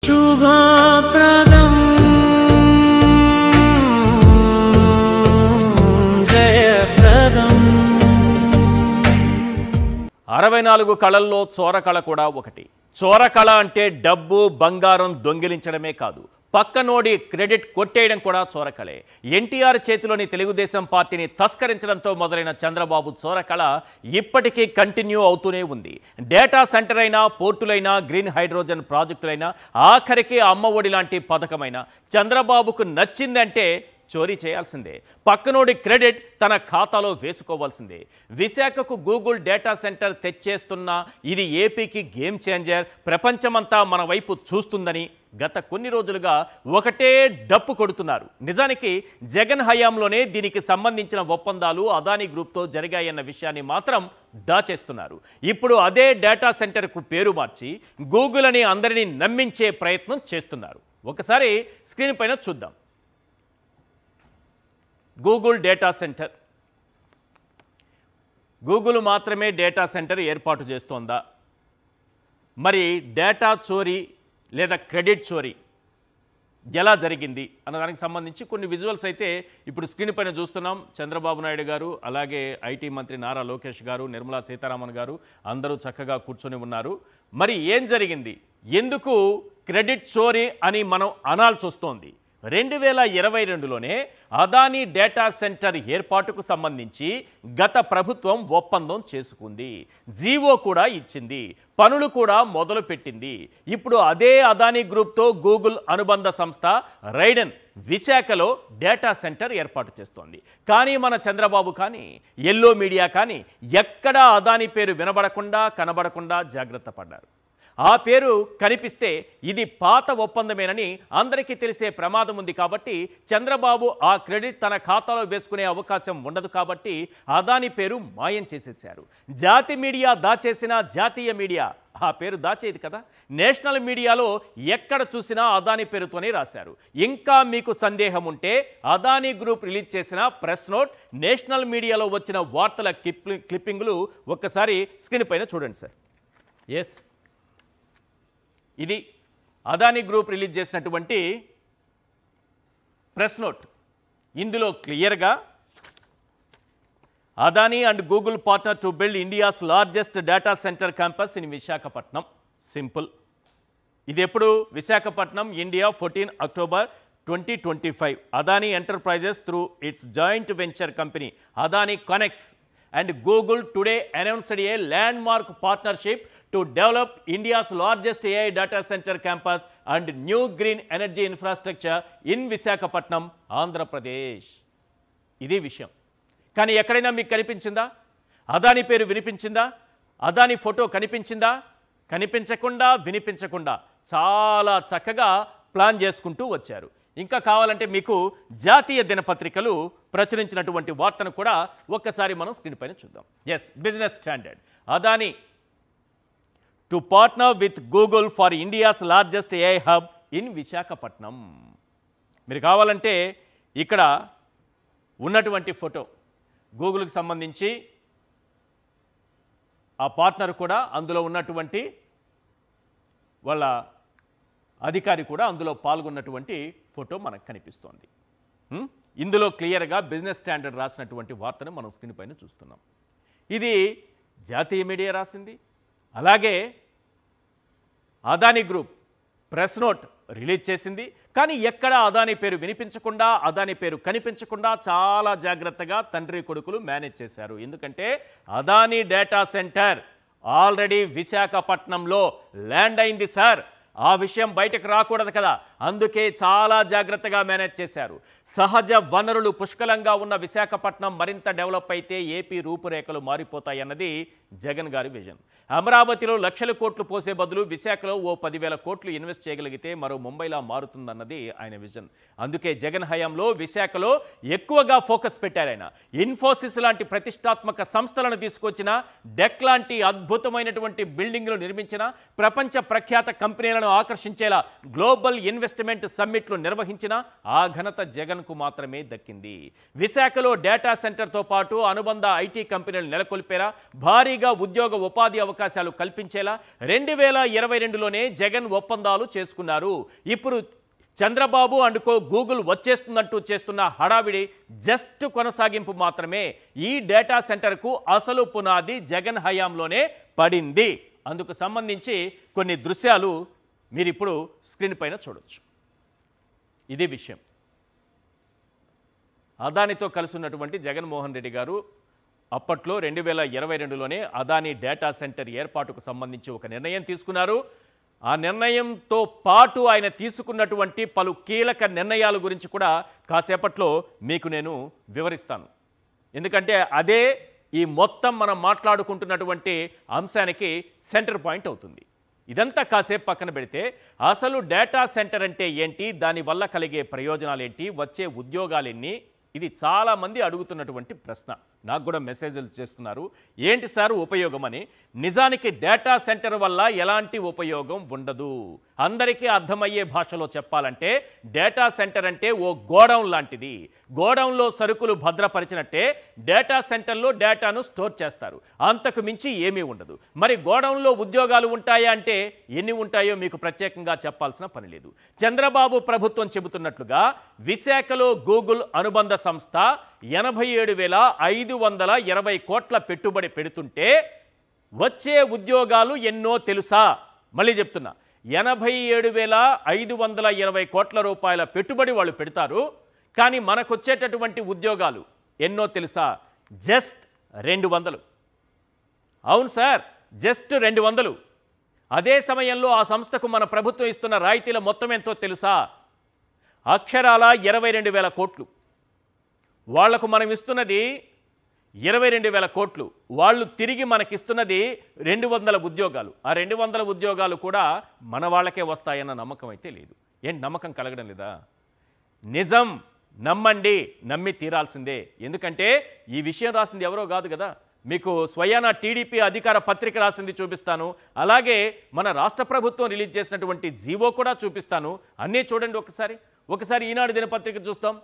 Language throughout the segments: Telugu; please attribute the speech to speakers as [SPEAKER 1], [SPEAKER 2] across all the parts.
[SPEAKER 1] శుభప్రదం జయప్రదం
[SPEAKER 2] 64 కళల్లో చోరకళ కూడా ఒకటి. చోరకళ అంటే డబ్బు బంగారం దొంగిలించడమే కాదు, పక్కనోడి క్రెడిట్ కొట్టేయడం కూడా చోరకళే. ఎన్టీఆర్ చేతిలోని తెలుగుదేశం పార్టీని తస్కరించడంతో మొదలైన చంద్రబాబు చోరకళ ఇప్పటికీ కంటిన్యూ అవుతూనే ఉంది. డేటా సెంటర్ అయినా, పోర్టులైనా, గ్రీన్ హైడ్రోజన్ ప్రాజెక్టులైనా, ఆఖరికి అమ్మ ఒడి లాంటి పథకమైనా చంద్రబాబుకు నచ్చిందంటే చోరీ చేయాల్సిందే. పక్కనోడి క్రెడిట్ తన ఖాతాలో వేసుకోవాల్సిందే. విశాఖకు గూగుల్ డేటా సెంటర్ తెచ్చేస్తున్న ఇది ఏపీకి గేమ్ చేంజర్, ప్రపంచమంతా మన వైపు చూస్తుందని గత కొన్ని రోజులుగా ఒకటే డప్పు కొడుతున్నారు. నిజానికి జగన్ హయాంలోనే దీనికి సంబంధించిన ఒప్పందాలు అదానీ గ్రూప్తో జరిగాయన్న విషయాన్ని మాత్రం దాచేస్తున్నారు. ఇప్పుడు అదే డేటా సెంటర్కు పేరు మార్చి గూగుల్ అని అందరినీ నమ్మించే ప్రయత్నం చేస్తున్నారు. ఒకసారి స్క్రీన్ పైన చూద్దాం. Google data centre. గూగుల్ మాత్రమే డేటా సెంటర్ ఏర్పాటు చేస్తోందా? మరి డేటా చోరీ లేదా క్రెడిట్ చోరీ ఎలా జరిగింది అన్నదానికి సంబంధించి కొన్ని విజువల్స్ అయితే ఇప్పుడు స్క్రీన్ పైన చూస్తున్నాం. చంద్రబాబు నాయుడు గారు, అలాగే ఐటీ మంత్రి నారా లోకేష్ గారు, నిర్మలా సీతారామన్ గారు అందరూ చక్కగా కూర్చొని ఉన్నారు. మరి ఏం జరిగింది, ఎందుకు క్రెడిట్ చోరీ అని మనం అనాల్సి వస్తోంది? 2022లోనే అదానీ డేటా సెంటర్ ఏర్పాటుకు సంబంధించి గత ప్రభుత్వం ఒప్పందం చేసుకుంది, జీవో కూడా ఇచ్చింది, పనులు కూడా మొదలుపెట్టింది. ఇప్పుడు అదే అదానీ గ్రూప్తో గూగుల్ అనుబంధ సంస్థ రైడన్ విశాఖలో డేటా సెంటర్ ఏర్పాటు చేస్తోంది. కానీ మన చంద్రబాబు కానీ, ఎల్లో మీడియా కానీ ఎక్కడా అదానీ పేరు వినబడకుండా కనబడకుండా జాగ్రత్త పడ్డారు. ఆ పేరు కనిపిస్తే ఇది పాత ఒప్పందమేనని అందరికీ తెలిసే ప్రమాదం ఉంది. కాబట్టి చంద్రబాబు ఆ క్రెడిట్ తన ఖాతాలో వేసుకునే అవకాశం ఉండదు. కాబట్టి అదానీ పేరు మాయం చేసేశారు. జాతి మీడియా దాచేసిన జాతీయ మీడియా ఆ పేరు దాచేది కదా. నేషనల్ మీడియాలో ఎక్కడ చూసినా అదానీ పేరుతోనే రాశారు. ఇంకా మీకు సందేహం ఉంటే అదానీ గ్రూప్ రిలీజ్ చేసిన ప్రెస్ నోట్, నేషనల్ మీడియాలో వచ్చిన వార్తల క్లిప్పింగ్లు ఒక్కసారి స్క్రీన్ పైన చూడండి సార్. ఎస్, ఇది అదానీ గ్రూప్ రిలీజ్ చేసినటువంటి ప్రెస్ నోట్. ఇందులో క్లియర్గా Adani and Google partner to build India's largest data centre campus in Visakhapatnam. Simple. ఇది ఎప్పుడు? Visakhapatnam, India, 14 October 2025. Adani enterprises through it's joint venture company Adani connects and Google today announced a landmark partnership to develop India's largest AI data center campus and new green energy infrastructure in Visakhapatnam, Andhra Pradesh. ఇది విషయం. కానీ ఎక్కడైనా మీకు కనిపించిందా? అదానీ పేరు వినిపించిందా? అదానీ ఫోటో కనిపించిందా? కనిపించకుండా వినిపించకుండా చాలా చక్కగా ప్లాన్ చేసుకుంటూ వచ్చారు. ఇంకా కావాలంటే మీకు జాతీయ దినపత్రికలు ప్రచురించినటువంటి వార్తను కూడా ఒక్కసారి మనం స్క్రీన్ పైన చూద్దాం. Yes, business standard. Adani to partner with Google for India's largest AI hub in Visakhapatnam. మీరు కావాలంటే ఇక్కడ ఉన్నటువంటి ఫోటో గూగుల్కి సంబంధించి ఆ పార్ట్నర్ కూడా, అందులో ఉన్నటువంటి వాళ్ళ అధికారి కూడా అందులో పాల్గొన్నటువంటి ఫోటో మనకు కనిపిస్తోంది. ఇందులో క్లియర్గా బిజినెస్ స్టాండర్డ్ రాసినటువంటి వార్తను మనం స్క్రీన్ పైన చూస్తున్నాం. ఇది జాతీయ మీడియా రాసింది. అలాగే Adani group press note release చేసింది. కానీ ఎక్కడ అదానీ పేరు వినిపించకుండా, అదానీ పేరు కనిపించకుండా చాలా జాగ్రత్తగా తండ్రి కొడుకులు మేనేజ్ చేశారు. ఎందుకంటే అదానీ డేటా సెంటర్ ఆల్రెడీ విశాఖపట్నంలో ల్యాండ్ అయింది సార్. ఆ విషయం బయటకు రాకూడదు కదా, అందుకే చాలా జాగ్రత్తగా మేనేజ్ చేశారు. సహజ వనరులు పుష్కలంగా ఉన్న విశాఖపట్నం మరింత డెవలప్ అయితే ఏపీ రూపురేఖలు మారిపోతాయన్నది జగన్ గారి విజన్. అమరావతిలో లక్షల కోట్లు పోసే బదులు విశాఖలో ఓ 10,000 కోట్లు ఇన్వెస్ట్ చేయగలిగితే మరో ముంబైలా మారుతుందన్నది ఆయన విజన్. అందుకే జగన్ హయాంలో విశాఖలో ఎక్కువగా ఫోకస్ పెట్టారు ఆయన. ఇన్ఫోసిస్ లాంటి ప్రతిష్టాత్మక సంస్థలను తీసుకొచ్చిన, డెక్ లాంటి అద్భుతమైనటువంటి బిల్డింగ్లు నిర్మించిన, ప్రపంచ ప్రఖ్యాత కంపెనీలను పెట్టుబడులను ఆకర్షించేలా గ్లోబల్ ఇన్వెస్ట్మెంట్ సమ్మిట్లు నిర్వహించిన ఆ ఘనత జగన్కు మాత్రమే దక్కింది. విశాఖలో డేటా సెంటర్తో పాటు అనుబంధ ఐటీ కంపెనీలు నెలకొల్పేలా, భారీగా ఉద్యోగ ఉపాధి అవకాశాలు కల్పించేలా 2022లోనే జగన్ ఒప్పందాలు చేసుకున్నారు. ఇప్పుడు చంద్రబాబు అండుకో గూగుల్ వచ్చేస్తుందంటూ చేస్తున్న హడావిడి జస్ట్ కొనసాగింపు మాత్రమే. ఈ డేటా సెంటర్కు అసలు పునాది జగన్ హయాంలోనే పడింది. అందుకు సంబంధించి కొన్ని దృశ్యాలు మీరు ఇప్పుడు స్క్రీన్ పైన చూడొచ్చు. ఇది విషయం. అదానితో కలిసి ఉన్నటువంటి జగన్మోహన్ రెడ్డి గారు అప్పట్లో 2022లోనే అదాని డేటా సెంటర్ ఏర్పాటుకు సంబంధించి ఒక నిర్ణయం తీసుకున్నారు. ఆ నిర్ణయంతో పాటు ఆయన తీసుకున్నటువంటి పలు కీలక నిర్ణయాల గురించి కూడా కాసేపట్లో మీకు నేను వివరిస్తాను. ఎందుకంటే అదే ఈ మొత్తం మనం మాట్లాడుకుంటున్నటువంటి అంశానికి సెంటర్ పాయింట్ అవుతుంది. ఇదంతా కాసేపు పక్కన పెడితే అసలు డేటా సెంటర్ అంటే ఏంటి, దానివల్ల కలిగే ప్రయోజనాలు ఏంటి, వచ్చే ఉద్యోగాలు ఎన్ని, ఇది చాలామంది అడుగుతున్నటువంటి ప్రశ్న. నాకు కూడా మెసేజ్లు చేస్తున్నారు, ఏంటి సార్ ఉపయోగం అని. నిజానికి డేటా సెంటర్ వల్ల ఎలాంటి ఉపయోగం ఉండదు. అందరికీ అర్థమయ్యే భాషలో చెప్పాలంటే డేటా సెంటర్ అంటే ఓ గోడౌన్ లాంటిది. గోడౌన్లో సరుకులు భద్రపరిచినట్టే డేటా సెంటర్లో డేటాను స్టోర్ చేస్తారు. అంతకు మించి ఏమీ ఉండదు. మరి గోడౌన్లో ఉద్యోగాలు ఉంటాయా అంటే ఎన్ని ఉంటాయో మీకు ప్రత్యేకంగా చెప్పాల్సిన పని లేదు. చంద్రబాబు ప్రభుత్వం చెబుతున్నట్లుగా విశాఖలో గూగుల్ అనుబంధ సంస్థ 87,520 కోట్ల పెట్టుబడి పెడుతుంటే వచ్చే ఉద్యోగాలు ఎన్నో తెలుసా? మళ్ళీ చెప్తున్నా, 87,520 కోట్ల రూపాయల పెట్టుబడి వాళ్ళు పెడతారు. కానీ మనకొచ్చేటటువంటి ఉద్యోగాలు ఎన్నో తెలుసా? జస్ట్ 200. అవును సార్, జస్ట్ 200. అదే సమయంలో ఆ సంస్థకు మన ప్రభుత్వం ఇస్తున్న రాయితీల మొత్తం ఎంతో తెలుసా? అక్షరాల 22,000 కోట్లు. వాళ్లకు మనం ఇస్తున్నది 22,000 కోట్లు. వాళ్ళు తిరిగి మనకిస్తున్నది 200 ఉద్యోగాలు. ఆ 200 ఉద్యోగాలు కూడా మన వాళ్ళకే వస్తాయన్న నమ్మకం అయితే లేదు. ఏంటి నమ్మకం కలగడం లేదా? నిజం నమ్మండి, నమ్మి తీరాల్సిందే. ఎందుకంటే ఈ విషయం రాసింది ఎవరో కాదు కదా. మీకు స్వయానా టీడీపీ అధికార పత్రిక రాసింది చూపిస్తాను. అలాగే మన రాష్ట్ర ప్రభుత్వం రిలీజ్ చేసినటువంటి జీవో కూడా చూపిస్తాను. అన్నీ చూడండి ఒకసారి ఈనాడు దినపత్రిక చూస్తాం.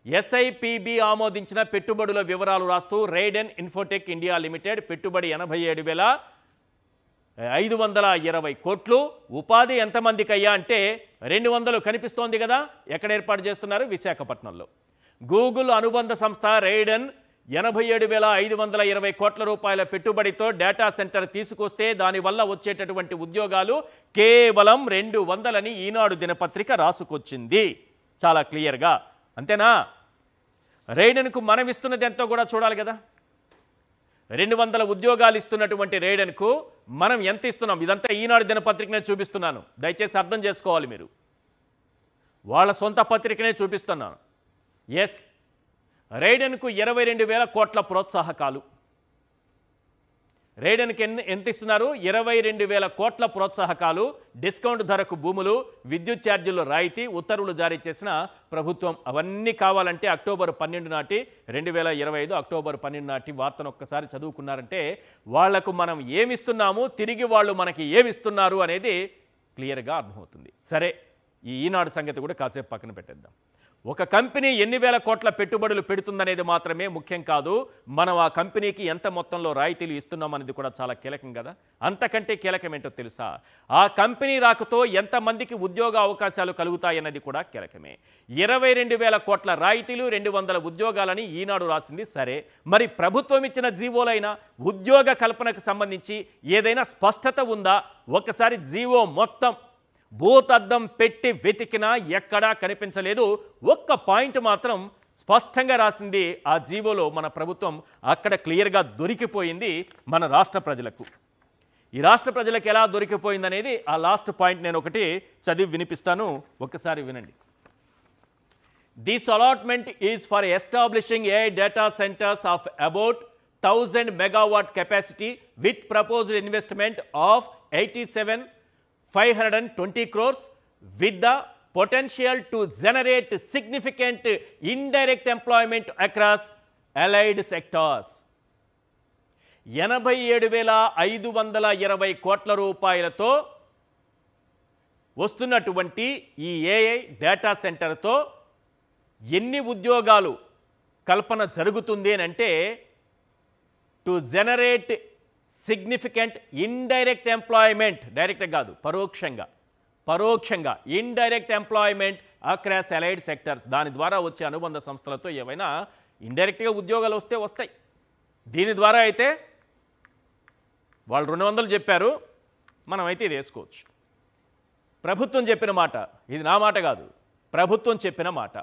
[SPEAKER 2] ఎస్ఐపిబి ఆమోదించిన పెట్టుబడుల వివరాలు రాస్తూ రైడెన్ ఇన్ఫోటెక్ ఇండియా లిమిటెడ్ పెట్టుబడి 87,520 కోట్లు. ఉపాధి ఎంతమందికి అయ్యా అంటే 200 కనిపిస్తోంది కదా. ఎక్కడ ఏర్పాటు చేస్తున్నారు? విశాఖపట్నంలో. గూగుల్ అనుబంధ సంస్థ రైడెన్ 87,520 కోట్ల రూపాయల పెట్టుబడితో డేటా సెంటర్ తీసుకొస్తే దానివల్ల వచ్చేటటువంటి ఉద్యోగాలు కేవలం 200 అని ఈనాడు దినపత్రిక రాసుకొచ్చింది చాలా క్లియర్గా. అంతేనా? రైడెన్కు మనం ఇస్తున్నది ఎంతో కూడా చూడాలి కదా. 200 ఉద్యోగాలు ఇస్తున్నటువంటి రైడెన్కు మనం ఎంత ఇస్తున్నాం? ఇదంతా ఈనాడు దినపత్రికనే చూపిస్తున్నాను, దయచేసి అర్థం చేసుకోవాలి మీరు. వాళ్ళ సొంత పత్రికనే చూపిస్తున్నాను. ఎస్, రైడెన్కు 22,000 కోట్ల ప్రోత్సాహకాలు. రైడెన్కి ఎంత ఇస్తున్నారు? 22,000 కోట్ల ప్రోత్సాహకాలు, డిస్కౌంట్ ధరకు భూములు, విద్యుత్ ఛార్జీల్లో రాయితీ, ఉత్తర్వులు జారీ చేసిన ప్రభుత్వం. అవన్నీ కావాలంటే అక్టోబర్ 12 నాటి 2025 అక్టోబర్ 12 నాటి వార్తను ఒక్కసారి చదువుకున్నారంటే వాళ్లకు మనం ఏమిస్తున్నాము, తిరిగి వాళ్ళు మనకి ఏమిస్తున్నారు అనేది క్లియర్గా అర్థమవుతుంది. సరే, ఈ ఈనాడు సంగతి కూడా కాసేపు పక్కన పెట్టేద్దాం. ఒక కంపెనీ ఎన్ని వేల కోట్ల పెట్టుబడులు పెడుతుందనేది మాత్రమే ముఖ్యం కాదు, మనం ఆ కంపెనీకి ఎంత మొత్తంలో రాయితీలు ఇస్తున్నాం అనేది కూడా చాలా కీలకం కదా. అంతకంటే కీలకం ఏంటో తెలుసా? ఆ కంపెనీ రాకతో ఎంతమందికి ఉద్యోగ అవకాశాలు కలుగుతాయన్నది కూడా కీలకమే. 22,000 కోట్ల రాయితీలు, 200 ఉద్యోగాలని ఈనాడు రాసింది. సరే, మరి ప్రభుత్వం ఇచ్చిన జీవోలైనా ఉద్యోగ కల్పనకు సంబంధించి ఏదైనా స్పష్టత ఉందా? ఒకసారి జీవో మొత్తం భూతద్దం పెట్టి వెతికినా ఎక్కడా కనిపించలేదు. ఒక్క పాయింట్ మాత్రం స్పష్టంగా రాసింది ఆ జీవోలో మన ప్రభుత్వం. అక్కడ క్లియర్గా దొరికిపోయింది మన రాష్ట్ర ప్రజలకు. ఈ రాష్ట్ర ప్రజలకు ఎలా దొరికిపోయింది అనేది ఆ లాస్ట్ పాయింట్ నేను ఒకటి చదివి వినిపిస్తాను, ఒక్కసారి వినండి. This allotment is for establishing AI data centers of about 1000 megawatt capacity with proposed investment of 87,520 crores with the potential to generate significant indirect employment across allied sectors. 87,520 కోట్ల రూపాయలతో వస్తున్నటువంటి ఈ ఏఐ డేటా సెంటర్తో ఎన్ని ఉద్యోగాలు కల్పన జరుగుతుంది అని అంటే to generate significant indirect employment, డైరెక్ట్గా కాదు పరోక్షంగా indirect employment across allied sectors. దాని ద్వారా వచ్చే అనుబంధ సంస్థలతో ఏవైనా ఇండైరెక్ట్గా ఉద్యోగాలు వస్తాయి. దీని ద్వారా అయితే వాళ్ళు 200 చెప్పారు, మనమైతే ఇది వేసుకోవచ్చు. ప్రభుత్వం చెప్పిన మాట, ఇది నా మాట కాదు, ప్రభుత్వం చెప్పిన మాట.